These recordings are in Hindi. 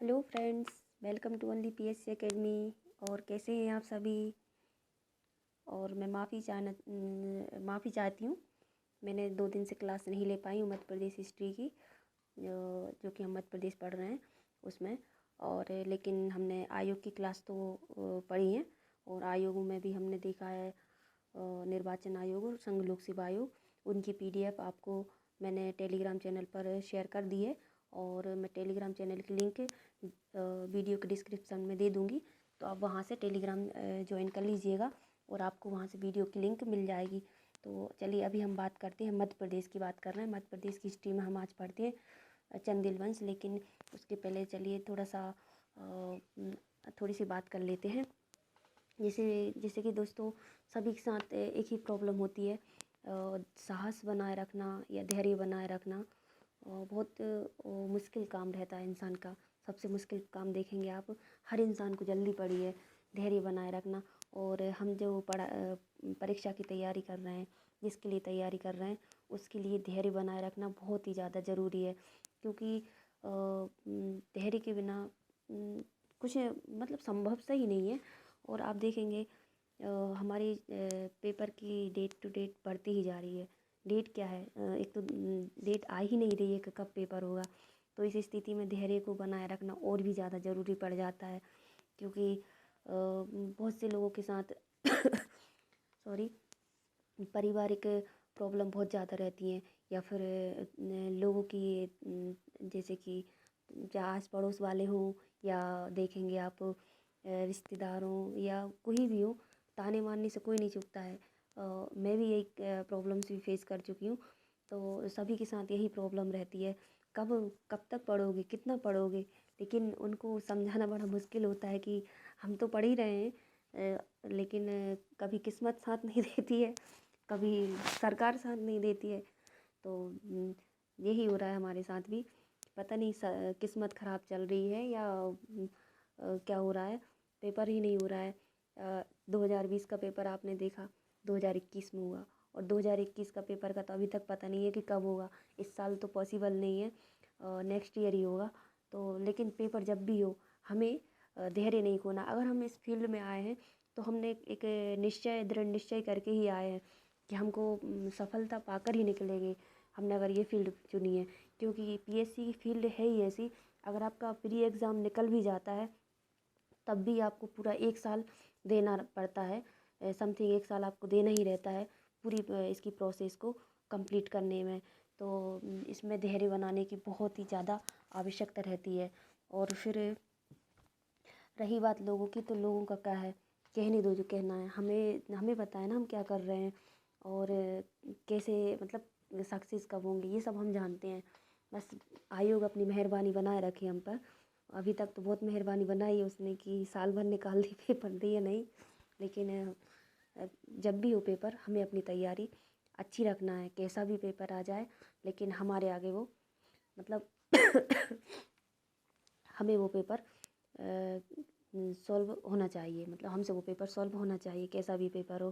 Hello friends, welcome to only PSC academy. और कैसे हैं आप सभी। और मैं माफ़ी चाहती हूँ। मैंने 2 दिन से क्लास नहीं ले पाई हूँ मध्य प्रदेश हिस्ट्री की, जो कि हम मध्य प्रदेश पढ़ रहे हैं उसमें। और लेकिन हमने आयोग की क्लास तो पढ़ी है। और आयोगों में भी हमने देखा है, निर्वाचन आयोग और संघ लोक सेवा आयोग, उनकी पीडीएफ आपको मैंने टेलीग्राम चैनल पर शेयर कर दी है। और मैं टेलीग्राम चैनल की लिंक वीडियो के डिस्क्रिप्शन में दे दूँगी, तो आप वहाँ से टेलीग्राम ज्वाइन कर लीजिएगा और आपको वहाँ से वीडियो की लिंक मिल जाएगी। तो चलिए अभी हम बात करते हैं, मध्य प्रदेश की बात कर रहे हैं। मध्य प्रदेश की हिस्ट्री में हम आज पढ़ते हैं चंदेल वंश, लेकिन उसके पहले चलिए थोड़ी सी बात कर लेते हैं। जैसे जैसे कि दोस्तों, सभी के साथ एक ही प्रॉब्लम होती है, साहस बनाए रखना या धैर्य बनाए रखना। बहुत मुश्किल काम रहता है इंसान का। सबसे मुश्किल काम देखेंगे आप, हर इंसान को जल्दी पड़ी है धैर्य बनाए रखना। और हम जो परीक्षा की तैयारी कर रहे हैं, जिसके लिए तैयारी कर रहे हैं, उसके लिए धैर्य बनाए रखना बहुत ही ज़्यादा ज़रूरी है। क्योंकि धैर्य के बिना कुछ मतलब संभव सा ही नहीं है। और आप देखेंगे हमारी पेपर की डेट टू डेट बढ़ती ही जा रही है। डेट क्या है, एक तो डेट आ ही नहीं रही है कि कब पेपर होगा। तो इस स्थिति में धैर्य को बनाए रखना और भी ज़्यादा ज़रूरी पड़ जाता है। क्योंकि बहुत से लोगों के साथ सॉरी, पारिवारिक प्रॉब्लम बहुत ज़्यादा रहती हैं, या फिर लोगों की जैसे कि चाहे आस पड़ोस वाले हों, या देखेंगे आप रिश्तेदारों या कोई भी हो, ताने मारने से कोई नहीं चुकता है। मैं भी एक प्रॉब्लम्स भी फेस कर चुकी हूँ। तो सभी के साथ यही प्रॉब्लम रहती है, कब कब तक पढ़ोगे, कितना पढ़ोगे। लेकिन उनको समझाना बड़ा मुश्किल होता है कि हम तो पढ़ ही रहे हैं, लेकिन कभी किस्मत साथ नहीं देती है, कभी सरकार साथ नहीं देती है। तो यही हो रहा है हमारे साथ भी। पता नहीं किस्मत ख़राब चल रही है या क्या हो रहा है, पेपर ही नहीं हो रहा है। 2020 का पेपर आपने देखा 2021 में हुआ, और 2021 का पेपर का तो अभी तक पता नहीं है कि कब होगा। इस साल तो पॉसिबल नहीं है, नेक्स्ट ईयर ही होगा। तो लेकिन पेपर जब भी हो, हमें धैर्य नहीं खोना। अगर हम इस फील्ड में आए हैं तो हमने एक निश्चय, दृढ़ निश्चय करके ही आए हैं कि हमको सफलता पाकर ही निकलेंगे, हमने अगर ये फील्ड चुनी है। क्योंकि पीएससी की फील्ड है ही ऐसी, अगर आपका प्री एग्ज़ाम निकल भी जाता है तब भी आपको पूरा 1 साल देना पड़ता है। समथिंग 1 साल आपको देना ही रहता है पूरी इसकी प्रोसेस को कंप्लीट करने में। तो इसमें धैर्य बनाने की बहुत ही ज़्यादा आवश्यकता रहती है। और फिर रही बात लोगों की, तो लोगों का क्या है, कहने दो जो कहना है। हमें हमें पता है ना हम क्या कर रहे हैं, और कैसे मतलब सक्सेस कब होंगे, ये सब हम जानते हैं। बस आयोग अपनी मेहरबानी बनाए रखे हम पर। अभी तक तो बहुत मेहरबानी बनाई है उसने कि साल भर निकाल दी, पेपर दिए नहीं। लेकिन जब भी हो पेपर, हमें अपनी तैयारी अच्छी रखना है, कैसा भी पेपर आ जाए, लेकिन हमारे आगे वो मतलब हमें वो पेपर सॉल्व होना चाहिए, मतलब हमसे वो पेपर सॉल्व होना चाहिए, कैसा भी पेपर हो।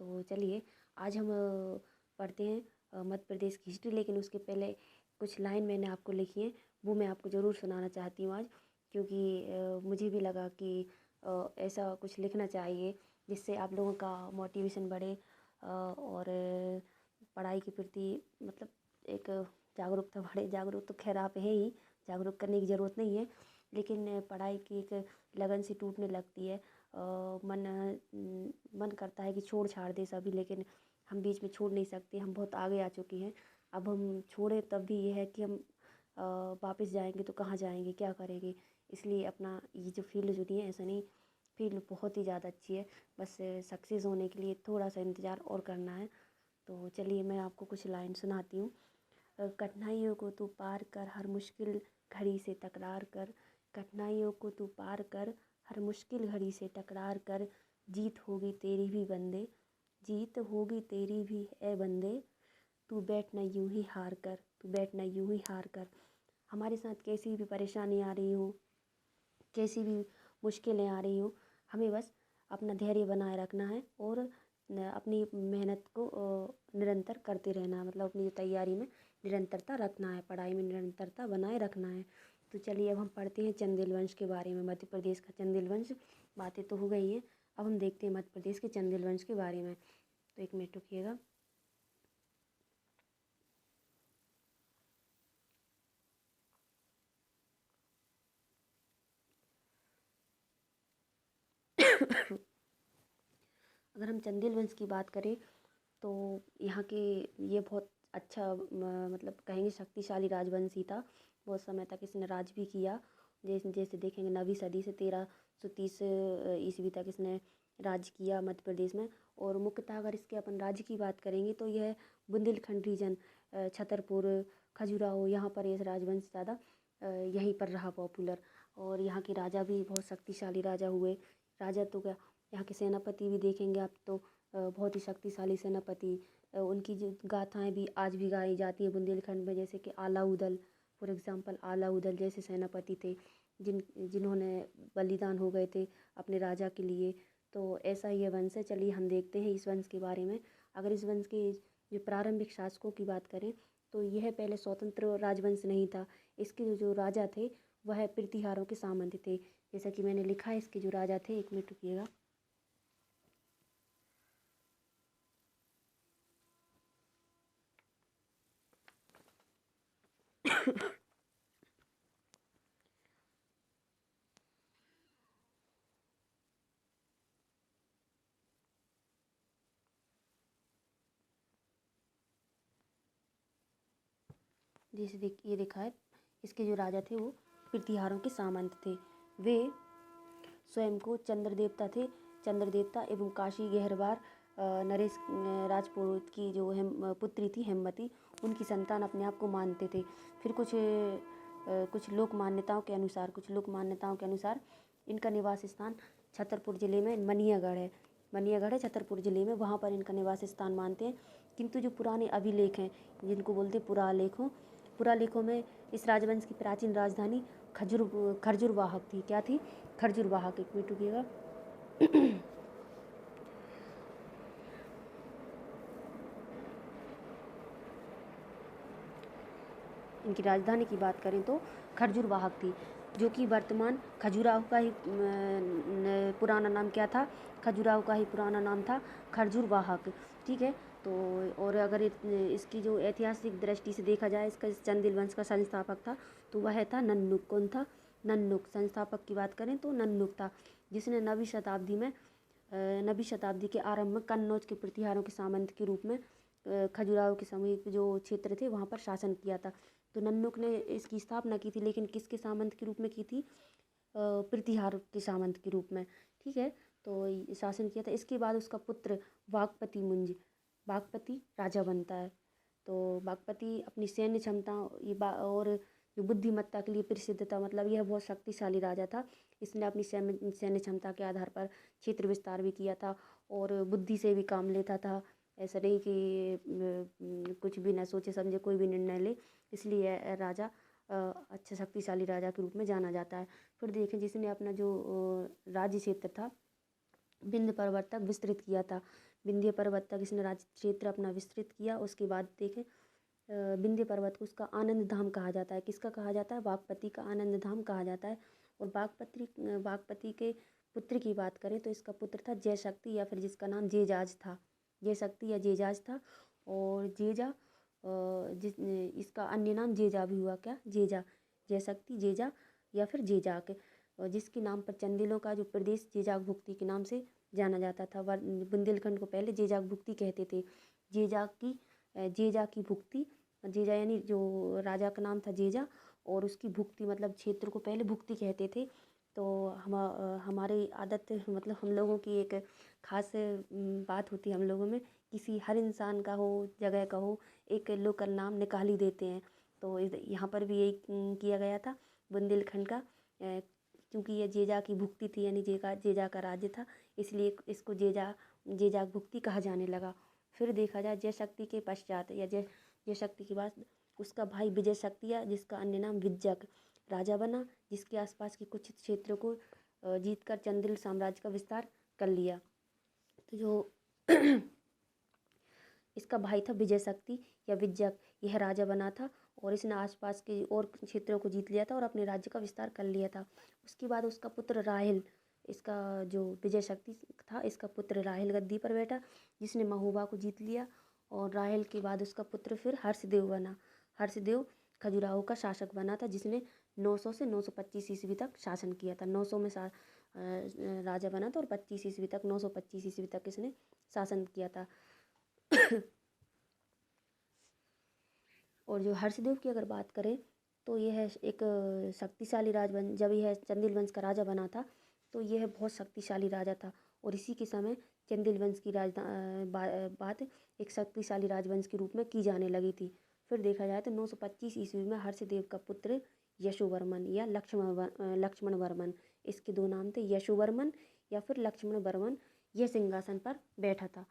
तो चलिए आज हम पढ़ते हैं मध्य प्रदेश की हिस्ट्री। लेकिन उसके पहले कुछ लाइन मैंने आपको लिखी हैं, वो मैं आपको ज़रूर सुनाना चाहती हूँ आज। क्योंकि मुझे भी लगा कि ऐसा कुछ लिखना चाहिए जिससे आप लोगों का मोटिवेशन बढ़े, और पढ़ाई के प्रति मतलब एक जागरूकता बढ़े। जागरूक तो खैर आप है ही, जागरूक करने की ज़रूरत नहीं है, लेकिन पढ़ाई की एक लगन से टूटने लगती है। मन करता है कि छोड़ छाड़ दे सभी, लेकिन हम बीच में छोड़ नहीं सकते, हम बहुत आगे आ चुके हैं। अब हम छोड़े तब भी ये है कि हम वापस जाएंगे तो कहाँ जाएंगे, क्या करेंगे। इसलिए अपना ये जो फील्ड चुनी है, ऐसा नहीं, फील्ड बहुत ही ज़्यादा अच्छी है। बस सक्सेस होने के लिए थोड़ा सा इंतज़ार और करना है। तो चलिए मैं आपको कुछ लाइन सुनाती हूँ। कठिनाइयों को तू पार कर, हर मुश्किल घड़ी से तकरार कर। कठिनाइयों को तू पार कर, हर मुश्किल घड़ी से टकरार कर। जीत होगी तेरी भी बंदे, जीत होगी तेरी भी ए बंदे। तू बैठ ना यूं ही हार कर, तू बैठ ना यूं ही हार कर। हमारे साथ कैसी भी परेशानी आ रही हो, कैसी भी मुश्किलें आ रही हो, हमें बस अपना धैर्य बनाए रखना है और अपनी मेहनत को निरंतर करते रहना है। मतलब अपनी तैयारी में निरंतरता रखना है, पढ़ाई में निरंतरता बनाए रखना है। तो चलिए अब हम पढ़ते हैं चंदेल वंश के बारे में। मध्य प्रदेश का चंदेल वंश, बातें तो हो गई हैं, अब हम देखते हैं मध्य प्रदेश के चंदेल वंश के बारे में। तो एक मिनट रुकिएगा। अगर हम चंदेल वंश की बात करें तो यहाँ के ये बहुत अच्छा मतलब कहेंगे शक्तिशाली राजवंश ही था। बहुत समय तक इसने राज भी किया। जैसे जैसे देखेंगे 9वीं सदी से 1330 ईस्वी तक इसने राज किया मध्य प्रदेश में। और मुख्यतः अगर इसके अपन राज्य की बात करेंगे तो यह बुंदेलखंड रीजन, छतरपुर, खजुराहो, यहाँ पर ये राजवंश ज़्यादा यहीं पर रहा पॉपुलर। और यहाँ के राजा भी बहुत शक्तिशाली राजा हुए। राजा तो क्या, यहाँ के सेनापति भी देखेंगे आप तो बहुत ही शक्तिशाली सेनापति। उनकी जो गाथाएं भी आज भी गाई जाती हैं बुंदेलखंड में, जैसे कि आलाउदल, फॉर एग्जांपल आलाउदल जैसे सेनापति थे जिन्होंने बलिदान हो गए थे अपने राजा के लिए। तो ऐसा ये वंश है। चलिए हम देखते हैं इस वंश के बारे में। अगर इस वंश के जो प्रारंभिक शासकों की बात करें तो यह पहले स्वतंत्र राजवंश नहीं था। इसके जो राजा थे वह प्रतिहारों के सामंत थे। जैसा कि मैंने लिखा है इसके जो राजा थे, एक मिनट रुकिएगा। जैसे ये देखा है, इसके जो राजा थे वो प्रतिहारों के सामंत थे। वे स्वयं को चंद्र देवता थे। चंद्र देवता एवं काशी गहरवार नरेश राजपुरोहित की जो पुत्री थी हेमवती, उनकी संतान अपने आप को मानते थे। फिर कुछ लोक मान्यताओं के अनुसार इनका निवास स्थान छतरपुर ज़िले में मनियागढ़ है छतरपुर ज़िले में, वहाँ पर इनका निवास स्थान मानते हैं। किंतु जो पुराने अभिलेख हैं जिनको बोलते हैं पुरालेखों में इस राजवंश की प्राचीन राजधानी खरजुरवाहक थी। क्या थी? खरजुरवाहक। एक मिनट रुकिएगा। इनकी राजधानी की बात करें तो खरजुरवाहक थी, जो कि वर्तमान खजुराहो का ही पुराना नाम क्या था? खजुराहो का ही पुराना नाम था खरजुरवाहक। ठीक है। तो और अगर इसकी जो ऐतिहासिक दृष्टि से देखा जाए, इसका चंदेल वंश का संस्थापक था तो वह था नन्नुक। कौन था? नन्नुक। संस्थापक की बात करें तो नन्नुक था, जिसने 9वीं शताब्दी के आरंभ में कन्नौज के प्रतिहारों के सामंत के रूप में खजुराहो के समीप जो क्षेत्र थे वहाँ पर शासन किया था। तो नन्नुक ने इसकी स्थापना की थी, लेकिन किसके सामंत के रूप में की थी? प्रतिहार के सामंत के रूप में। ठीक है। तो शासन किया था। इसके बाद उसका पुत्र वाकपति राजा बनता है। तो वाकपति अपनी सैन्य क्षमता और जो बुद्धिमत्ता के लिए प्रसिद्ध था, मतलब यह बहुत शक्तिशाली राजा था। इसने अपनी सैन्य क्षमता के आधार पर क्षेत्र विस्तार भी किया था और बुद्धि से भी काम लेता था। ऐसा नहीं कि कुछ भी ना सोचे समझे कोई भी निर्णय ले। इसलिए राजा अच्छा शक्तिशाली राजा के रूप में जाना जाता है। फिर देखें, जिसने अपना जो राज्य क्षेत्र था विंध्य पर्वत तक विस्तृत किया था। विंध्य पर्वत तक इसने राज्य क्षेत्र अपना विस्तृत किया। उसके बाद देखें, विंध्य पर्वत को उसका आनंद धाम कहा जाता है। किसका कहा जाता है? वाकपति का आनंद धाम कहा जाता है। और वाकपति के पुत्र की बात करें तो इसका पुत्र था जयशक्ति, या फिर जिसका नाम जेजाज था। जयशक्ति या जेजाज था। और जेजा इसका अन्य नाम जेजा भी हुआ। क्या? जेजा। जयशक्ति, जेजा या फिर जेजाक, जिसके नाम पर चंदेलों का जो प्रदेश जेजाक भुक्ति के नाम से जाना जाता था। बुंदेलखंड को पहले जेजाक भुक्ति कहते थे। जेजा की भुक्ति, जेजा यानी जो राजा का नाम था जेजा, और उसकी भुक्ति मतलब क्षेत्र को पहले भुक्ति कहते थे। तो हमारी आदत, मतलब हम लोगों की एक खास बात होती है हम लोगों में, हर इंसान का हो, जगह का हो, एक लोकल नाम निकाल ही देते हैं। तो यहाँ पर भी यही किया गया था बुंदेलखंड का, क्योंकि ये जेजा की भुक्ति थी, यानी जेजा का राज्य था, इसलिए इसको जेजा भुक्ति कहा जाने लगा। फिर देखा जाए जयशक्ति के पश्चात, या जयशक्ति के बाद उसका भाई विजय शक्ति, या जिसका अन्य नाम विज्जक राजा बना, जिसके आसपास के कुछ क्षेत्रों को जीतकर चंदेल साम्राज्य का विस्तार कर लिया। तो जो इसका भाई था विजय शक्ति या विज्जक, यह राजा बना था और इसने आसपास के और क्षेत्रों को जीत लिया था और अपने राज्य का विस्तार कर लिया था। उसके बाद उसका पुत्र राहिल, इसका जो विजय शक्ति था, इसका पुत्र राहिल गद्दी पर बैठा, जिसने महोबा को जीत लिया। और राहिल के बाद उसका पुत्र फिर हर्षदेव बना। हर्षदेव खजुराहो का शासक बना था, जिसने 900 से 925 ईस्वी तक शासन किया था। 900 में राजा बना था और 25 ईस्वी तक 925 ईस्वी तक इसने शासन किया था। और जो हर्षदेव की अगर बात करें तो यह एक शक्तिशाली राजवंश, जब यह चंदेल वंश का राजा बना था तो यह बहुत शक्तिशाली राजा था। और इसी के समय चंदेल वंश की बात एक शक्तिशाली राजवंश के रूप में की जाने लगी थी। फिर देखा जाए तो 925 ईस्वी में हर्षदेव का पुत्र यशोवर्मन या लक्ष्मण वर्मन, इसके दो नाम थे, यशोवर्मन या फिर लक्ष्मण वर्मन, यह सिंहासन पर बैठा था।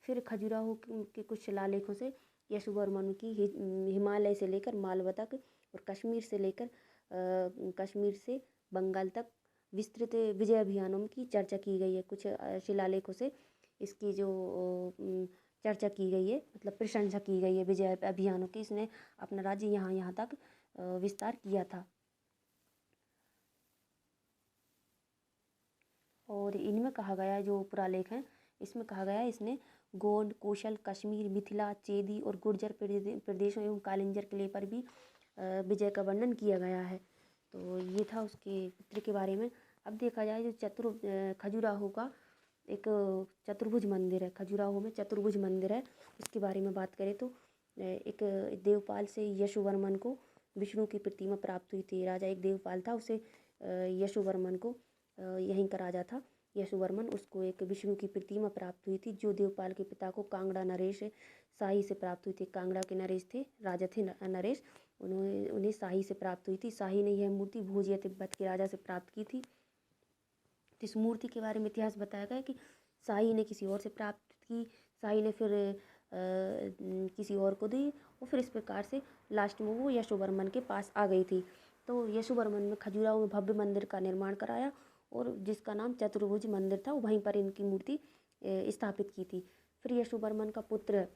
फिर खजुराहो के कुछ शिलालेखों से यशोवर्मन की हिमालय से लेकर मालवा तक और कश्मीर से बंगाल तक विस्तृत विजय अभियानों की चर्चा की गई है। कुछ शिलालेखों से इसकी जो चर्चा की गई है, मतलब प्रशंसा की गई है विजय अभियानों की। इसने अपना राज्य यहाँ यहाँ तक विस्तार किया था। और इनमें कहा गया है, जो पुरालेख हैं इसमें कहा गया है, इसने गोंड, कोशल, कश्मीर, मिथिला, चेदी और गुर्जर प्रदेशों एवं कालिंजर किले पर भी विजय का वर्णन किया गया है। तो ये था उसके पुत्र के बारे में। अब देखा जाए जो खजुराहो का एक चतुर्भुज मंदिर है, खजुराहो में चतुर्भुज मंदिर है, उसके बारे में बात करें तो एक देवपाल से यशोवर्मन को विष्णु की प्रतिमा प्राप्त हुई थी। राजा एक देवपाल था, उसे यशोवर्मन को यहीं का राजा था यशोवर्मन, उसको एक विष्णु की प्रतिमा प्राप्त हुई थी, जो देवपाल के पिता को कांगड़ा नरेश शाही से प्राप्त हुई थी। कांगड़ा के नरेश थे, राजा थे नरेश, उन्हें शाही से प्राप्त हुई थी। शाही ने यह मूर्ति भोज या तिब्बत के राजा से प्राप्त की थी। इस मूर्ति के बारे में इतिहास बताया गया कि शाही ने किसी और से प्राप्त की, शाही ने फिर किसी और को दी, और फिर इस प्रकार से लास्ट में वो यशोवर्मन के पास आ गई थी। तो यशोवर्मन में खजुराहो में भव्य मंदिर का निर्माण कराया, और जिसका नाम चतुर्भुज मंदिर था, वहीं पर इनकी मूर्ति स्थापित की थी। फिर यशोवर्मन का पुत्र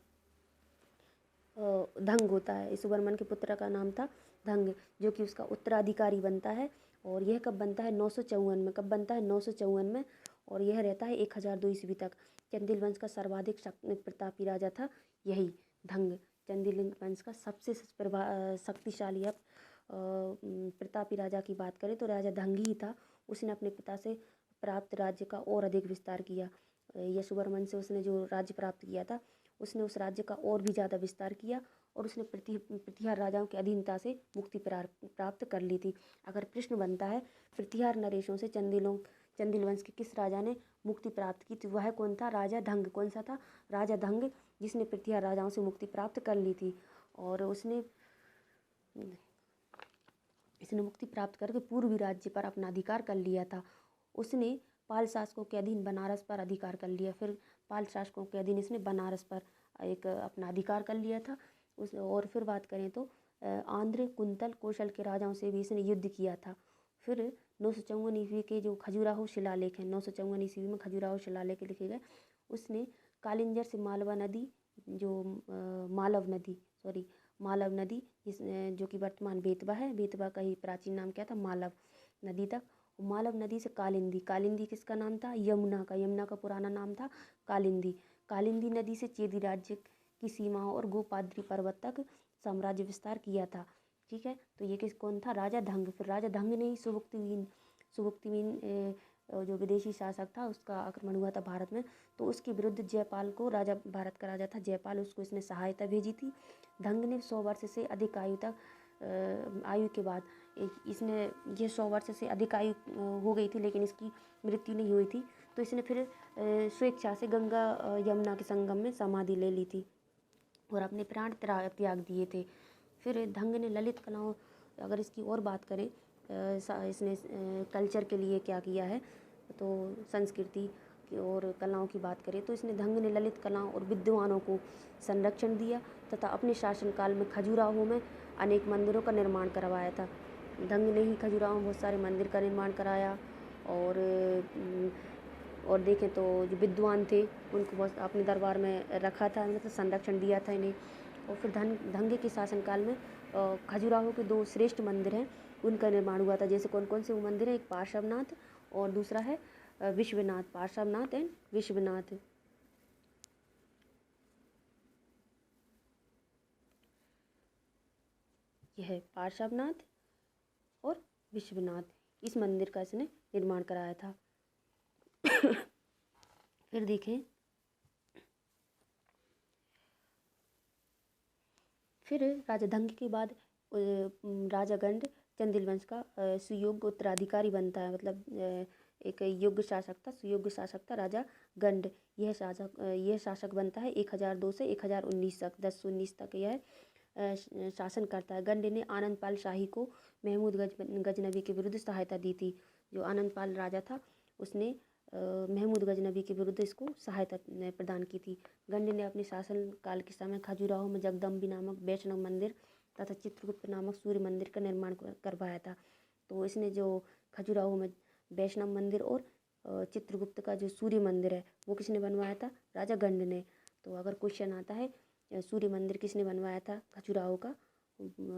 धंग होता है। यशोवर्मन के पुत्र का नाम था धंग, जो कि उसका उत्तराधिकारी बनता है। और यह कब बनता है? 954 में। कब बनता है? 954 में। और यह रहता है 1002 ईस्वी तक। चंदेल वंश का सर्वाधिक प्रतापी राजा था यही धंग। चंदेल वंश का सबसे शक्तिशाली प्रतापी राजा की बात करें तो राजा धंग ही था। उसने अपने पिता से प्राप्त राज्य का और अधिक विस्तार किया। यशोवर्मन से उसने जो राज्य प्राप्त किया था, उसने उस राज्य का और भी ज़्यादा विस्तार किया, और उसने प्रतिहार राजाओं की अधीनता से मुक्ति प्राप्त कर ली थी। अगर प्रश्न बनता है प्रतिहार नरेशों से चंदेल वंश के किस राजा ने मुक्ति प्राप्त की, तो वह कौन था? राजा धंग। कौन सा था? राजा धंग, जिसने प्रतिहार राजाओं से मुक्ति प्राप्त कर ली थी। और उसने मुक्ति प्राप्त करके पूर्वी राज्य पर अपना अधिकार कर लिया था। उसने पाल शासकों के अधीन बनारस पर अधिकार कर लिया। फिर पाल शासकों के अधीन इसने बनारस पर एक अपना अधिकार कर लिया था। और फिर बात करें तो आंध्र, कुंतल, कौशल के राजाओं से भी इसने युद्ध किया था। फिर 954 ईस्वी के जो खजुराहो शिलालेख हैं, 954 ईस्वी में खजुराहो शिलालेख लिखे गए, उसने कालिंजर से मालवा नदी, जो मालव नदी जो कि वर्तमान बेतवा है, बेतवा का ही प्राचीन नाम क्या था? मालव नदी तक। मालव नदी से कालिंदी किसका नाम था? यमुना का पुराना नाम था कालिंदी नदी से चेदी राज्य की सीमाओं और गोपाद्री पर्वत तक साम्राज्य विस्तार किया था। ठीक है, तो ये कौन था? राजा धंग। फिर राजा धंग ने ही सुबुक्तवीन जो विदेशी शासक था, उसका आक्रमण हुआ था भारत में, तो उसके विरुद्ध जयपाल को, भारत का राजा था जयपाल, उसको इसने सहायता भेजी थी। धंग ने 100 वर्ष से अधिक आयु के बाद इसने, ये 100 वर्ष से अधिक आयु हो गई थी, लेकिन इसकी मृत्यु नहीं हुई थी, तो इसने फिर स्वेच्छा से गंगा यमुना के संगम में समाधि ले ली थी और अपने प्राण त्याग दिए थे। फिर धंग ने ललित कलाओं, अगर इसकी और बात करें, इसने कल्चर के लिए क्या किया है, तो संस्कृति और कलाओं की बात करें तो इसने धंग ने ललित कलाओं और विद्वानों को संरक्षण दिया तथा अपने शासनकाल में खजुराहो में अनेक मंदिरों का निर्माण करवाया था। धंग ने ही खजुराहो में बहुत सारे मंदिर का निर्माण कराया। और देखें तो जो विद्वान थे उनको बहुत अपने दरबार में रखा था, मतलब संरक्षण दिया था इन्हें। और फिर धंग के शासनकाल में खजुराहो के 2 श्रेष्ठ मंदिर हैं, उनका निर्माण हुआ था। जैसे कौन कौन से वो मंदिर हैं, एक पार्श्वनाथ और दूसरा है विश्वनाथ, पार्श्वनाथ एंड विश्वनाथ। यह है पार्श्वनाथ और विश्वनाथ, इस मंदिर का इसने निर्माण कराया था। फिर देखें, फिर राजा धंग के बाद राजा गंड चंदेल वंश का सुयोग्य उत्तराधिकारी बनता है। मतलब एक योग्य शासक था, सुयोग्य शासक था राजा गंड। यह शासक बनता है 1002 से 1019 तक, 1019 तक यह शासन करता है। गंड ने आनंदपाल शाही को महमूद गजनबी के विरुद्ध सहायता दी थी। जो आनंदपाल राजा था उसने महमूद गजनबी के विरुद्ध इसको सहायता प्रदान की थी। गंड ने अपने शासन काल के समय खजुराहो में जगदम्बी नामक वैष्णव मंदिर तथा चित्रगुप्त नामक सूर्य मंदिर का निर्माण करवाया था। तो इसने जो खजुराहो में वैष्णव मंदिर और चित्रगुप्त का जो सूर्य मंदिर है वो किसने बनवाया था, राजा गंड ने। तो अगर क्वेश्चन आता है सूर्य मंदिर किसने बनवाया था खजुराहो का,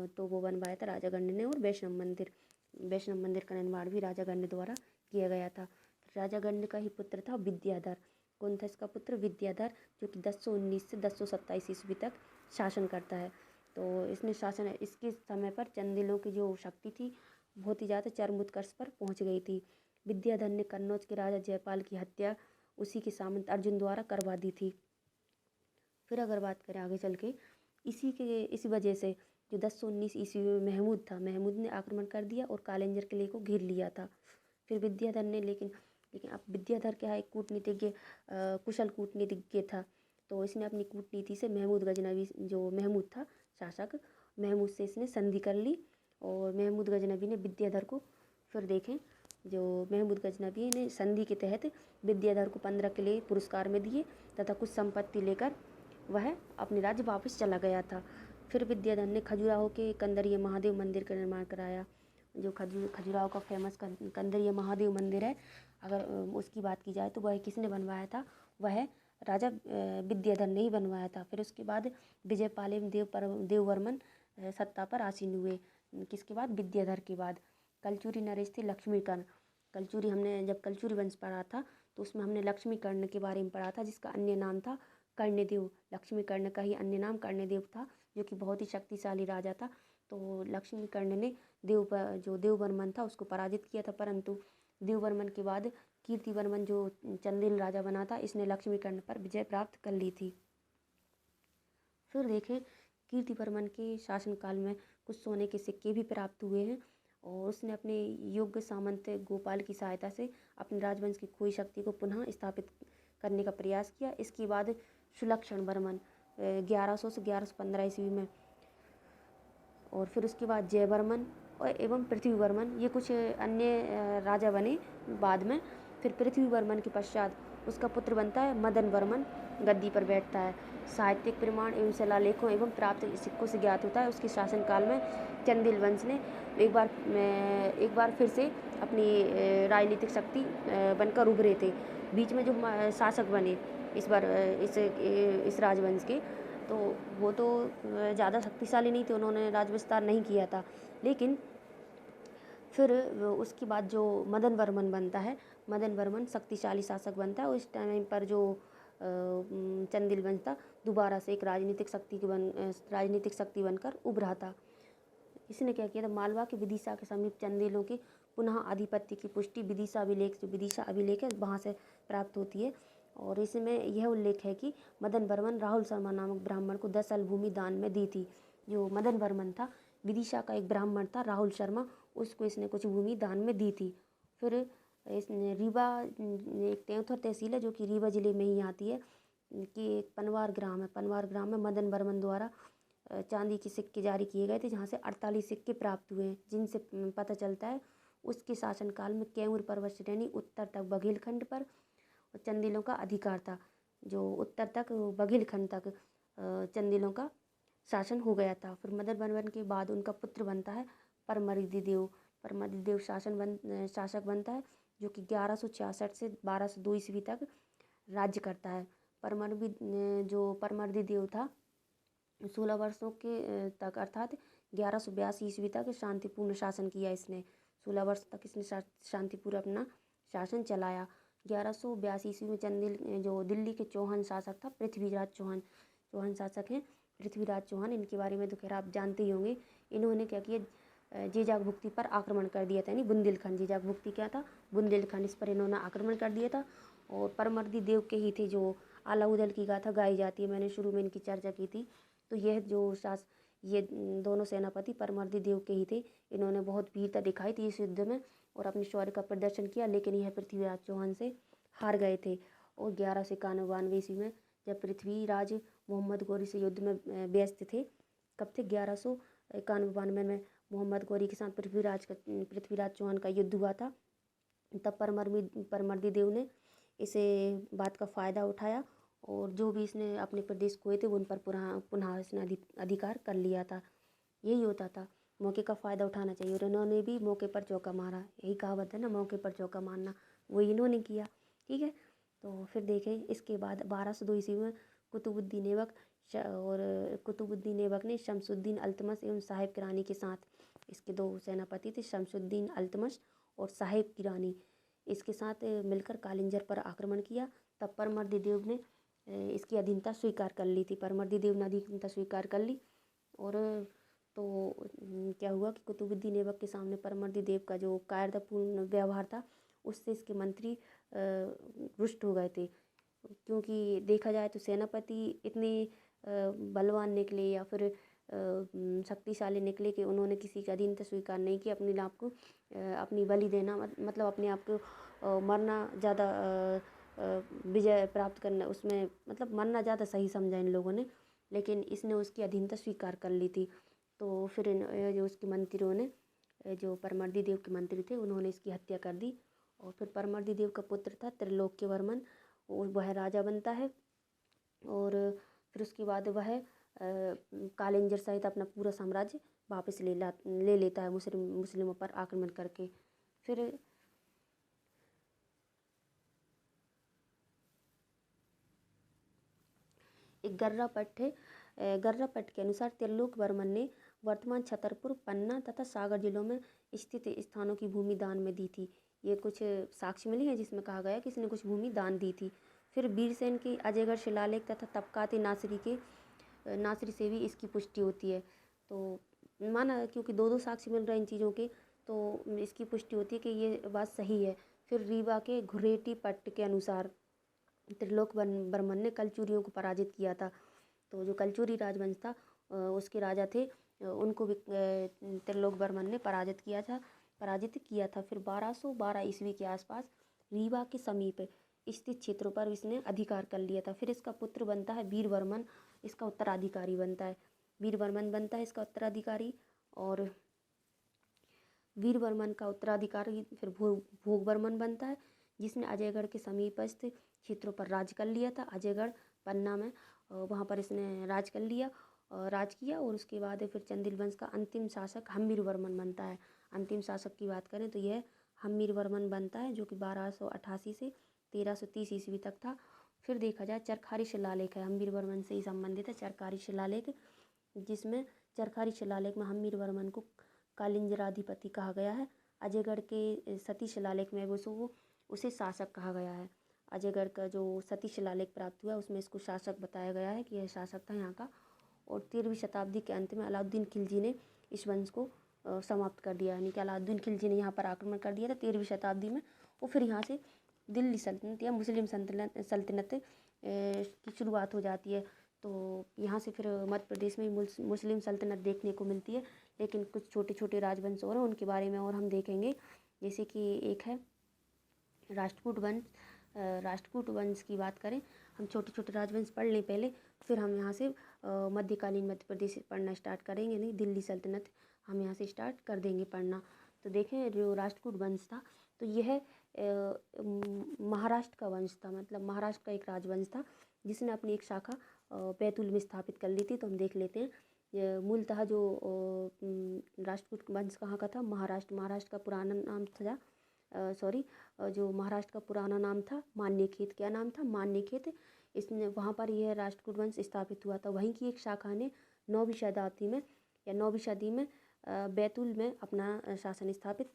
तो वो बनवाया था राजा गंड ने। और वैष्णव मंदिर का निर्माण भी राजा गंड द्वारा किया गया था। राजा गंड का ही पुत्र था विद्याधर। कौन था इसका पुत्र, विद्याधर, जो कि 1019 से 1027 ईस्वी तक शासन करता है। तो इसके समय पर चंदेलों की जो शक्ति थी बहुत ही ज़्यादा चरम उत्कर्ष पर पहुंच गई थी। विद्याधर ने कन्नौज के राजा जयपाल की हत्या उसी के सामंत अर्जुन द्वारा करवा दी थी। फिर अगर बात करें आगे चल के, इसी वजह से जो 1019 ईस्वी में महमूद ने आक्रमण कर दिया और कालेंजर किले को घेर लिया था। फिर विद्याधर ने लेकिन अब विद्याधर क्या है, एक कूटनीतिज्ञ, कुशल कूटनीतिज्ञ था। तो इसने अपनी कूटनीति से महमूद गजनवी, जो महमूद था शासक, महमूद से इसने संधि कर ली। और महमूद गजनवी ने विद्याधर को, फिर देखें, जो महमूद गजनवी ने संधि के तहत विद्याधर को 15 किले पुरस्कार में दिए तथा कुछ संपत्ति लेकर वह अपने राज्य वापस चला गया था। फिर विद्याधर ने खजुराहो के कंदरीय महादेव मंदिर का निर्माण कराया। जो खजुराहो का फेमस कंदरीय महादेव मंदिर है, अगर उसकी बात की जाए तो वह किसने बनवाया था, वह राजा विद्याधर ने ही बनवाया था। फिर उसके बाद विजय पालेम देववर्मन सत्ता पर आसीन हुए। किसके बाद, विद्याधर के बाद। कलचुरी नरेश थे लक्ष्मीकर्ण। हमने जब कलचुरी वंश पढ़ा था तो उसमें हमने लक्ष्मीकर्ण के बारे में पढ़ा था, जिसका अन्य नाम था कर्णदेव। लक्ष्मीकर्ण का ही अन्य नाम कर्णदेव था, जो कि बहुत ही शक्तिशाली राजा था। तो लक्ष्मीकर्ण ने जो देववर्मन था उसको पराजित किया था, परंतु देववर्मन के बाद कीर्तिवर्मन जो चंदेल राजा बना था, इसने लक्ष्मीकर्ण पर विजय प्राप्त कर ली थी। फिर देखें, कीर्तिवर्मन के शासनकाल में कुछ सोने के सिक्के भी प्राप्त हुए हैं और उसने अपने योग्य सामंत गोपाल की सहायता से अपने राजवंश की खोई शक्ति को पुनः स्थापित करने का प्रयास किया। इसके बाद सुलक्षण वर्मन 1100 से 1115 ईस्वी में, और फिर उसके बाद जयवर्मन और एवं पृथ्वीवर्मन, ये कुछ अन्य राजा बने बाद में। फिर पृथ्वीवर्मन के पश्चात उसका पुत्र बनता है मदन वर्मन, गद्दी पर बैठता है। साहित्यिक प्रमाण एवं शिलालेखों एवं प्राप्त सिक्कों से ज्ञात होता है उसके शासनकाल में चंदेल वंश ने एक बार फिर से अपनी राजनीतिक शक्ति बनकर उभरे थे। बीच में जो शासक बने इस बार इस राजवंश के, तो वो तो ज़्यादा शक्तिशाली नहीं थे, उन्होंने राज्य विस्तार नहीं किया था। लेकिन फिर उसके बाद जो मदन वर्मन बनता है, मदन वर्मन शक्तिशाली शासक बनता है। उस टाइम पर जो चंदेल वंश था दोबारा से एक राजनीतिक शक्ति बनकर उभरा था। इसने क्या किया था, मालवा के विदिशा के समीप चंदेलों के पुनः आधिपत्य की पुष्टि विदिशा अभिलेख है वहाँ से प्राप्त होती है। और इसमें यह उल्लेख है कि मदन वर्मन राहुल शर्मा नामक ब्राह्मण को 10 साल भूमि दान में दी थी। जो मदन वर्मन था, विदिशा का एक ब्राह्मण था राहुल शर्मा, उसको इसने कुछ भूमि दान में दी थी। फिर इसने रीवा, एक तेउथर तहसील है जो कि रीवा जिले में ही आती है, कि एक पनवार ग्राम में मदन वर्मन द्वारा चांदी के सिक्के जारी किए गए थे, जहाँ से 48 सिक्के प्राप्त हुए हैं, जिनसे पता चलता है उसके शासनकाल में कैमूर पर्वत श्रेणी उत्तर तक बघेलखंड पर चंदेलों का अधिकार था। जो उत्तर तक बघेलखंड तक चंदेलों का शासन हो गया था। फिर मदन वर्मन के बाद उनका पुत्र बनता है परमरिदेव शासक बनता है, जो कि 1166 से 1202 ईस्वी तक राज्य करता है। परमरिदेव था 16 वर्षों के तक, अर्थात 1182 ईस्वी तक शांतिपूर्ण शासन किया इसने। 16 वर्ष तक इसने शांतिपूर्ण अपना शासन चलाया। 1182 ईस्वी में जो दिल्ली के चौहान शासक था पृथ्वीराज चौहान, चौहान शासक हैं पृथ्वीराज चौहान। इनके बारे में तो खैर आप जानते ही होंगे। इन्होंने क्या किया, जीजाग भुक्ती पर आक्रमण कर दिया था, यानी बुंदेलखंड। जीजाग भुक्ती क्या था, बुंदेलखंड, इस पर इन्होंने आक्रमण कर दिया था। और परमर्दी देव के ही थे जो आलाउदल की गाथा गाई जाती है, मैंने शुरू में इनकी चर्चा की थी। तो यह जो ये दोनों सेनापति परमर्दी देव के ही थे। इन्होंने बहुत वीरता दिखाई थी इस युद्ध में और अपने शौर्य का प्रदर्शन किया, लेकिन यह पृथ्वीराज चौहान से हार गए थे। और 1191 ईस्वी में जब पृथ्वीराज मोहम्मद गौरी से युद्ध में व्यस्त थे, कब थे, 1191 में मोहम्मद गौरी के साथ पृथ्वीराज चौहान का युद्ध हुआ था। तब परमर्दी देव ने इसे बात का फ़ायदा उठाया और जो भी इसने अपने प्रदेश खोए थे वो उन पर पुनः इसने अधिकार कर लिया था। यही होता था, मौके का फ़ायदा उठाना चाहिए। और इन्होंने भी मौके पर चौका मारा, यही कहावत है ना, मौके पर चौका मारना, वही इन्होंने किया। ठीक है, तो फिर देखें इसके बाद 1202 ईस्वी में कुतुबुद्दीन ऐबक ने शमसुद्दीन अल्तमश एवं साहिब किरानी के साथ, इसके दो सेनापति थे, शमसुद्दीन अल्तमश और साहिब किरानी, इसके साथ मिलकर कालिंजर पर आक्रमण किया। तब परमर्दी देव ने इसकी अधीनता स्वीकार कर ली थी। परमर्दी देव ने अधीनता स्वीकार कर ली। और तो क्या हुआ कि कुतुबुद्दीन ऐबक के सामने परमर्दी देव का जो कायरतापूर्ण व्यवहार था उससे इसके मंत्री रुष्ट हो गए थे। क्योंकि देखा जाए तो सेनापति इतने बलवान निकले या फिर शक्तिशाली निकले कि उन्होंने किसी का अधीनता स्वीकार नहीं किया। अपने आप को अपनी बलि देना, मतलब अपने आप को मरना ज़्यादा विजय प्राप्त करना, उसमें मतलब मरना ज़्यादा सही समझा इन लोगों ने, लेकिन इसने उसकी अधीनता स्वीकार कर ली थी। तो फिर जो उसके मंत्रियों ने, जो परमर्दी देव के मंत्री थे, उन्होंने इसकी हत्या कर दी। और फिर परमर्दी देव का पुत्र था त्रिलोक्यवर्मन, और वह राजा बनता है। और फिर उसके बाद वह कालिंजर सहित अपना पूरा साम्राज्य वापस ले लेता है मुस्लिमों पर आक्रमण करके। फिर एक गर्रापट के अनुसार त्रिलोकवर्मन ने वर्तमान छतरपुर, पन्ना तथा सागर जिलों में स्थित स्थानों की भूमि दान में दी थी। ये कुछ साक्ष्य मिली है जिसमें कहा गया कि इसने कुछ भूमि दान दी थी। फिर वीरसेन के अजयगढ़ शिलालेख तथा तबकाते नासरी से भी इसकी पुष्टि होती है। तो माना, क्योंकि दो साक्ष्य मिल रहे हैं इन चीज़ों के, तो इसकी पुष्टि होती है कि ये बात सही है। फिर रीवा के घुरेटी पट्ट के अनुसार त्रिलोकवर्मन ने कलचुरियों को पराजित किया था। तो जो कलचुरी राजवंश था उसके राजा थे, उनको भी त्रिलोकवर्मन ने पराजित किया था। फिर 1212 ईस्वी के आसपास रीवा के समीप स्थित क्षेत्रों पर इसने अधिकार कर लिया था। फिर इसका पुत्र बनता है वीरवर्मन, इसका उत्तराधिकारी बनता है। वीरवर्मन बनता है इसका उत्तराधिकारी। और वीरवर्मन का उत्तराधिकारी फिर भोगवर्मन बनता है, जिसने अजयगढ़ के समीपस्थ क्षेत्रों पर राज कर लिया था। अजयगढ़, पन्ना में, वहाँ पर इसने राज किया। और उसके बाद फिर चंदेल वंश का अंतिम शासक हम्मीरवर्मन बनता है। अंतिम शासक की बात करें तो यह हम्मीरवर्मन बनता है, जो कि 1288 से 1330 ईस्वी तक था। फिर देखा जाए चरखारी शिलालेख है, हम्मीरवर्मन से ही संबंधित है चरखारी शिलालेख, जिसमें चरखारी शिलालेख में हम्मीरवर्मन को कालिंजराधिपति कहा गया है। अजयगढ़ के सती शिलालेख में उसे शासक कहा गया है। अजयगढ़ का जो सती शिलालेख प्राप्त हुआ उसमें इसको शासक बताया गया है कि यह शासक था यहाँ का। और 13वीं शताब्दी के अंत में अलाउद्दीन खिलजी ने इस वंश को समाप्त कर दिया, यानी कि अलाउद्दीन खिलजी ने यहाँ पर आक्रमण कर दिया था 13वीं शताब्दी में। और फिर यहाँ से दिल्ली सल्तनत या मुस्लिम सल्तनत की शुरुआत हो जाती है। तो यहाँ से फिर मध्य प्रदेश में मुस्लिम सल्तनत देखने को मिलती है। लेकिन कुछ छोटे छोटे राजवंश और हैं, उनके बारे में और हम देखेंगे। जैसे कि एक है राष्ट्रकूट वंश। राष्ट्रकूट वंश की बात करें, हम छोटे छोटे राजवंश पढ़ लें पहले, फिर हम यहाँ से मध्यकालीन मध्य प्रदेश पढ़ना स्टार्ट करेंगे। नहीं, दिल्ली सल्तनत हम यहाँ से स्टार्ट कर देंगे पढ़ना। तो देखें, जो राष्ट्रकूट वंश था तो यह महाराष्ट्र का वंश था, मतलब महाराष्ट्र का एक राजवंश था जिसने अपनी एक शाखा बैतूल में स्थापित कर ली थी। तो हम देख लेते हैं मूलतः जो राष्ट्रकूट वंश कहाँ का था, महाराष्ट्र का पुराना नाम था, जो महाराष्ट्र का पुराना नाम था मान्यखेत। क्या नाम था? मान्यखेत। इसने वहाँ पर यह राष्ट्रकूट वंश स्थापित हुआ था। वहीं की एक शाखा ने 9वीं शताब्दी में या 9वीं सदी में बैतूल में अपना शासन स्थापित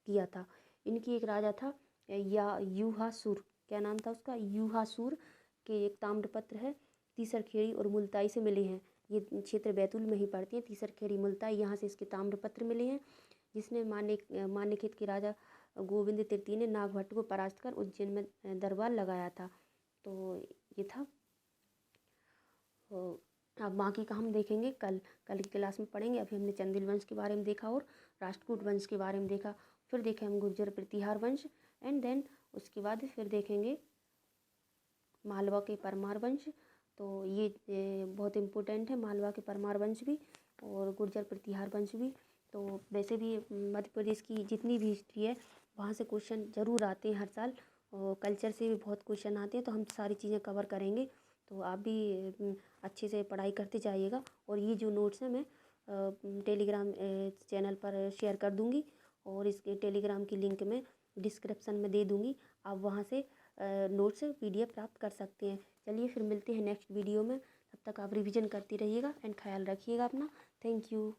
किया था। इनकी एक राजा था या यूहासुर, क्या नाम था उसका, यूहासुर के एक ताम्रपत्र है, तीसरखेड़ी और मुल्ताई से मिले हैं। ये क्षेत्र बैतूल में ही पड़ती है, तीसरखेड़ी मुल्ताई, यहाँ से इसके ताम्रपत्र मिले हैं, जिसने मान्यखेत के राजा गोविंद तृतीय ने नागभट्ट को परास्त कर उज्जैन में दरबार लगाया था। तो ये था। अब बाकी का हम देखेंगे कल की क्लास में पढ़ेंगे। अभी हमने चंदेल वंश के बारे में देखा और राष्ट्रकूट वंश के बारे में देखा, फिर देखें हम गुर्जर प्रतिहार वंश, एंड देन उसके बाद फिर देखेंगे मालवा के परमार वंश। तो ये बहुत इम्पोर्टेंट है, मालवा के परमार वंश भी और गुर्जर प्रतिहार वंश भी। तो वैसे भी मध्य प्रदेश की जितनी भी हिस्ट्री है वहाँ से क्वेश्चन ज़रूर आते हैं हर साल, और कल्चर से भी बहुत क्वेश्चन आते हैं, तो हम सारी चीज़ें कवर करेंगे। तो आप भी अच्छे से पढ़ाई करते जाइएगा, और ये जो नोट्स हैं मैं टेलीग्राम चैनल पर शेयर कर दूँगी, और इसके टेलीग्राम की लिंक मैं डिस्क्रिप्शन में दे दूँगी, आप वहाँ से नोट्स PDF प्राप्त कर सकते हैं। चलिए फिर मिलते हैं नेक्स्ट वीडियो में, तब तक आप रिवीजन करती रहिएगा एंड ख्याल रखिएगा अपना। Thank you.